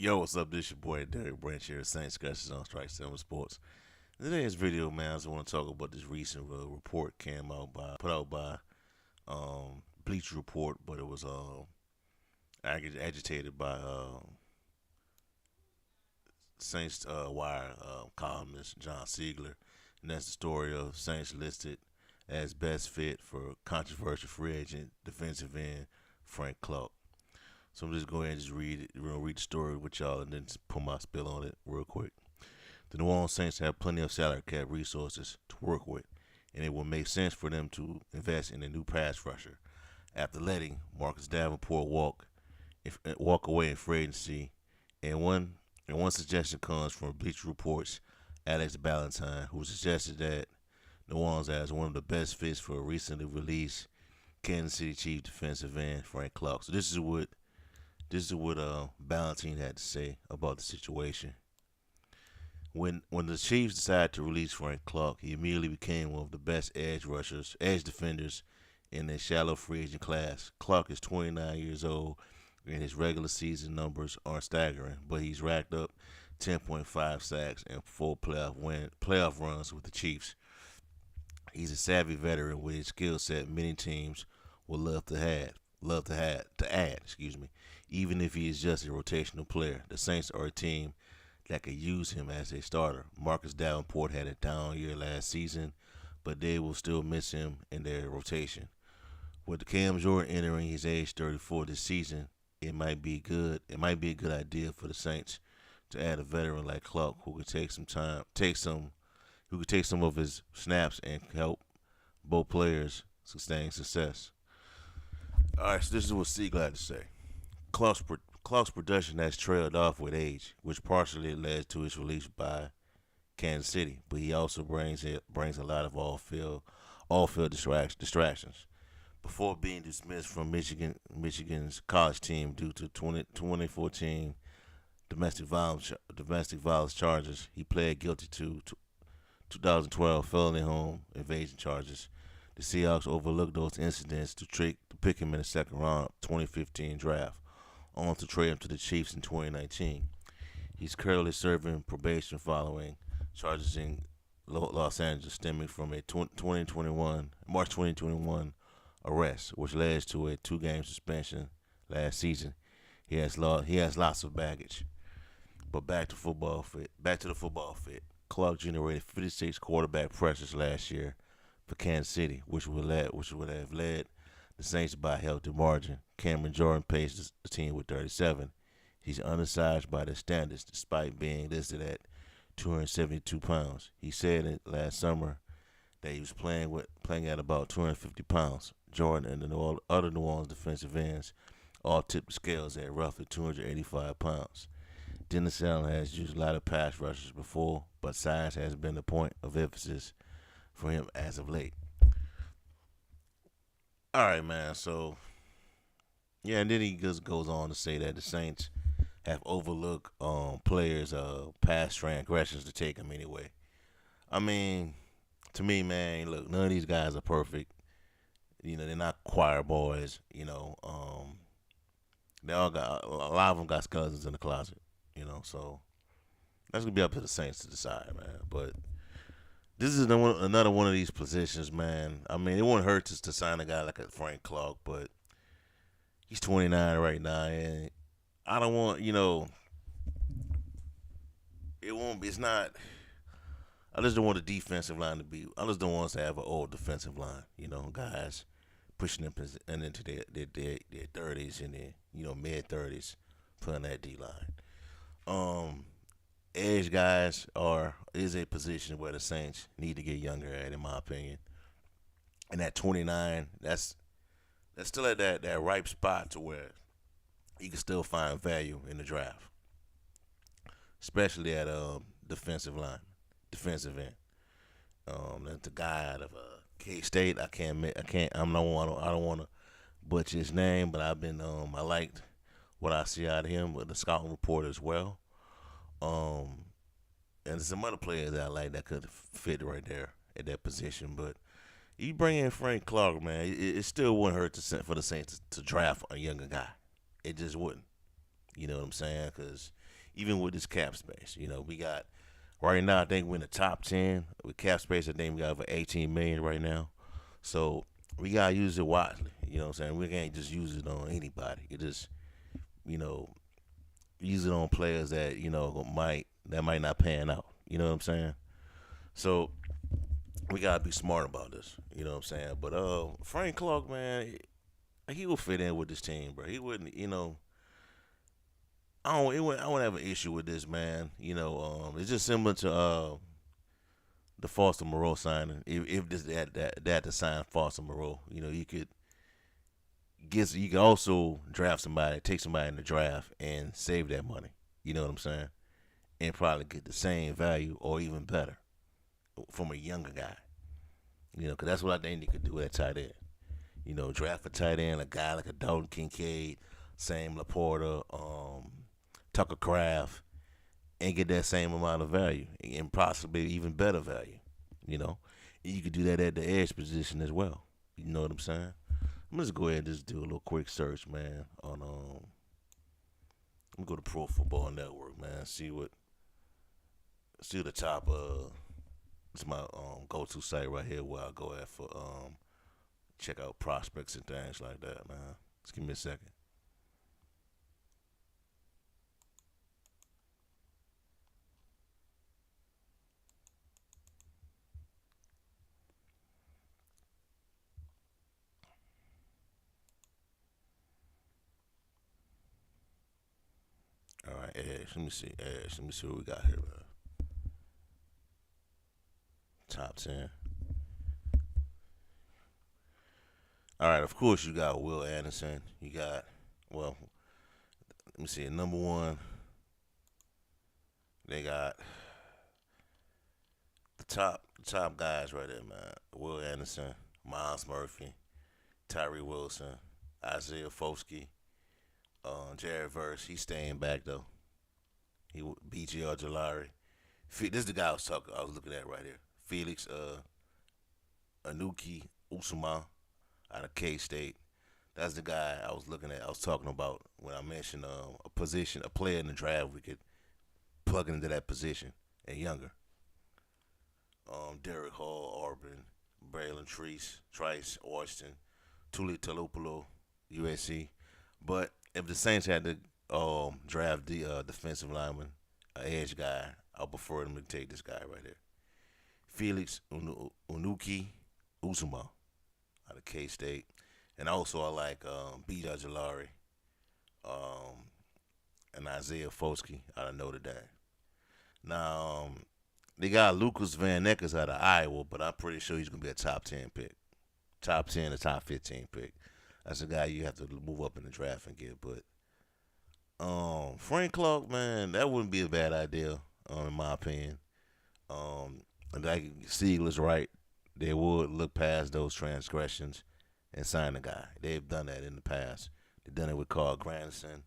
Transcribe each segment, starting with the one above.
Yo, what's up? This your boy Derek Branch here, Saint Discussions on Strike 7 Sports. In today's video, man, I just want to talk about this recent report put out by Bleacher report, but it was agitated by Saints Wire columnist John Siegler, and that's the story of Saints listed as best fit for controversial free agent defensive end Frank Clark. So I'm just going and just read it. We're gonna read the story with y'all and then just put my spill on it real quick. The New Orleans Saints have plenty of salary cap resources to work with, and it will make sense for them to invest in a new pass rusher. After letting Marcus Davenport walk away in free agency, and one suggestion comes from Bleacher Report's Alex Ballentine, who suggested that New Orleans as one of the best fits for a recently released Kansas City Chiefs defensive end Frank Clark. So this is what Ballentine had to say about the situation. When the Chiefs decided to release Frank Clark, he immediately became one of the best edge defenders in the shallow free agent class. Clark is 29 years old, and his regular season numbers aren't staggering, but he's racked up 10.5 sacks and 4 playoff runs with the Chiefs. He's a savvy veteran with a skill set many teams would love to add. Even if he is just a rotational player, the Saints are a team that could use him as a starter. Marcus Davenport had a down year last season, but they will still miss him in their rotation. With Cam Jordan entering his age 34 this season, it might be good. It might be a good idea for the Saints to add a veteran like Clark who could who could take some of his snaps and help both players sustain success. All right, so this is what Siegel had to say. Clark's production has trailed off with age, which partially led to his release by Kansas City, but he also brings a lot of off field distractions. Before being dismissed from Michigan's college team due to 2014 domestic violence charges, he pled guilty to 2012 felony home invasion charges. The Seahawks overlooked those incidents to pick him in the second round of 2015 draft, on to trade him to the Chiefs in 2019. He's currently serving probation following charges in Los Angeles stemming from a March 2021 arrest, which led to a 2-game suspension last season. He has lots of baggage. But back to the football fit. Clark generated 56 quarterback pressures last year for Kansas City, which would have led the Saints by a healthy margin. Cameron Jordan paced the team with 37. He's undersized by their standards, despite being listed at 272 pounds. He said it last summer that he was playing at about 250 pounds. Jordan and the other New Orleans defensive ends all tipped the scales at roughly 285 pounds. Dennis Allen has used a lot of pass rushers before, but size has been a point of emphasis for him as of late. All right, man. So, yeah, and then he just goes on to say that the Saints have overlooked players' past transgressions to take them anyway. I mean, to me, man, look, none of these guys are perfect. They're not choir boys. They all got a lot of them got skeletons in the closet. So that's gonna be up to the Saints to decide, man. But this is another one of these positions, man. I mean, it wouldn't hurt to sign a guy like a Frank Clark, but he's 29 right now, and I don't want, it won't be. It's not. I just don't want the defensive line to be. I just don't want us to have an old defensive line. Guys pushing them and into their 30s and their mid 30s playing that D line. Edge guys is a position where the Saints need to get younger at, in my opinion. And at 29, that's still at that ripe spot to where you can still find value in the draft, especially at defensive end. That's the guy out of K State. I don't want to butcher his name, but I liked what I see out of him with the scouting report as well. And there's some other players that I like that could fit right there at that position. But you bring in Frank Clark, man, it still wouldn't hurt for the Saints to draft a younger guy. It just wouldn't. You know what I'm saying? Because even with this cap space. We got right now. I think we're in the top 10 with cap space. I think we got over 18 million right now. So we gotta use it wisely. You know what I'm saying? We can't just use it on anybody. You just you know use it on players that might not pan out. You know what I'm saying? So we gotta be smart about this. You know what I'm saying? But Frank Clark, man, he will fit in with this team, bro. He wouldn't. I wouldn't have an issue with this, man. It's just similar to the Foster Moreau signing. If this that to sign Foster Moreau, you could also draft somebody, take somebody in the draft, and save that money. You know what I'm saying? And probably get the same value or even better from a younger guy. Because that's what I think they could do at tight end. Draft a tight end, a guy like a Dalton Kincaid, Sam Laporta, Tucker Craft, and get that same amount of value and possibly even better value. You could do that at the edge position as well. You know what I'm saying? I'm just go ahead and just do a little quick search, man. I'm gonna go to Pro Football Network, man. See the top. It's my go-to site right here where I go at for check out prospects and things like that, man. Just give me a second. All right, Edge. Let me see. Edge. Let me see what we got here, man. Top 10. All right, of course, you got Will Anderson. You got, well, let me see. Number one, they got the top guys right there, man. Will Anderson, Miles Murphy, Tyree Wilson, Isaiah Foskey, Jared Verse. He's staying back though. BGR Jalari. This is the guy I was looking at right here. Felix Anuki Usuma out of K State. That's the guy I was looking at. I was talking about when I mentioned a player in the draft we could plug into that position and younger. Derek Hall, Auburn, Braylon Trice, Austin, Tuli Talupulo, USC. But if the Saints had to draft the defensive lineman, an edge guy, I prefer them to take this guy right here. Felix Unuki Uzuma out of K State. And also I like B. Jalari and Isaiah Foskey out of Notre Dame. Now, they got Lucas Van Neckers out of Iowa, but I'm pretty sure he's going to be a top 10 pick. Top 10 or top 15 pick. That's a guy you have to move up in the draft and get. But Frank Clark, man, that wouldn't be a bad idea, in my opinion. Like Siegel's right. They would look past those transgressions and sign the guy. They've done that in the past. They've done it with Carl Granderson.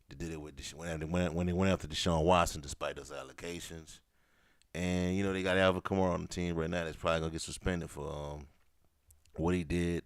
They did it with when they went after Deshaun Watson, despite those allegations. And they got Alvin Kamara on the team right now. That's probably gonna get suspended for what he did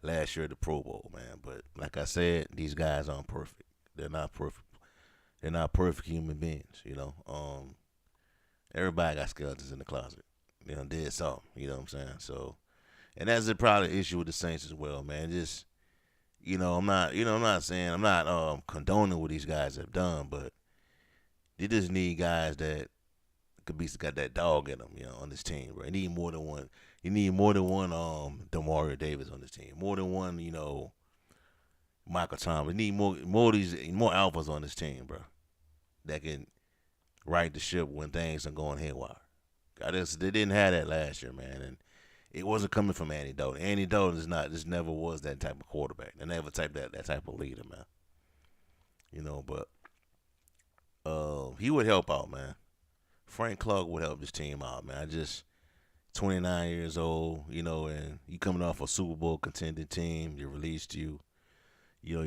last year at the Pro Bowl, man. But like I said, these guys aren't perfect. They're not perfect. They're not perfect human beings. Everybody got skeletons in the closet. Did something. You know what I'm saying? So, and that's probably the issue with the Saints as well, man. Just I'm not saying I'm not condoning what these guys have done, but they just need guys that could be got that dog in them, on this team, bro. You need more than one. You need more than one Demario Davis on this team. More than one, Michael Thomas. You need more alphas on this team, bro. That can right the ship when things are going haywire. They didn't have that last year, man, and it wasn't coming from Andy Dalton. Andy Dalton just never was that type of quarterback. They never that type of leader, man. But he would help out, man. Frank Clark would help this team out, man. 29 years old, and you coming off a Super Bowl contending team. You released your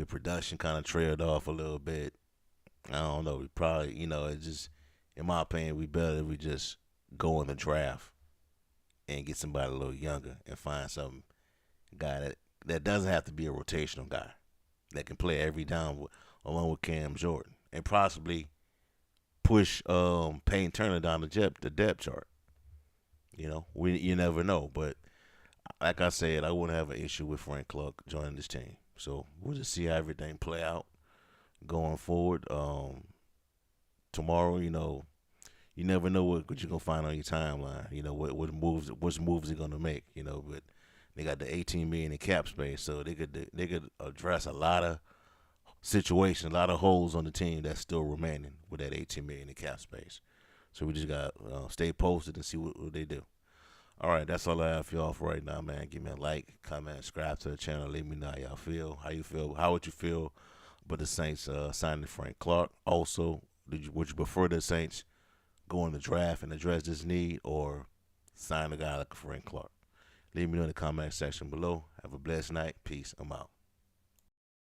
production kind of trailed off a little bit. I don't know. We probably, it just, in my opinion, we better if we just go in the draft and get somebody a little younger and find some guy that doesn't have to be a rotational guy that can play every down along with Cam Jordan and possibly push Payne Turner down the depth chart. You never know. But like I said, I wouldn't have an issue with Frank Clark joining this team. So we'll just see how everything play out going forward. Tomorrow, you never know what you're gonna find on your timeline. What moves they're gonna make. But they got the 18 million in cap space, so they could address a lot of situations, a lot of holes on the team that's still remaining with that 18 million in cap space. So we just got stay posted and see what they do. All right, that's all I have for y'all for right now, man. Give me a like, comment, subscribe to the channel. Let me know how y'all feel. How you feel? How would you feel about the Saints signing Frank Clark? Also, would you prefer the Saints go in the draft and address this need, or sign a guy like Frank Clark? Leave me know in the comment section below. Have a blessed night. Peace. I'm out.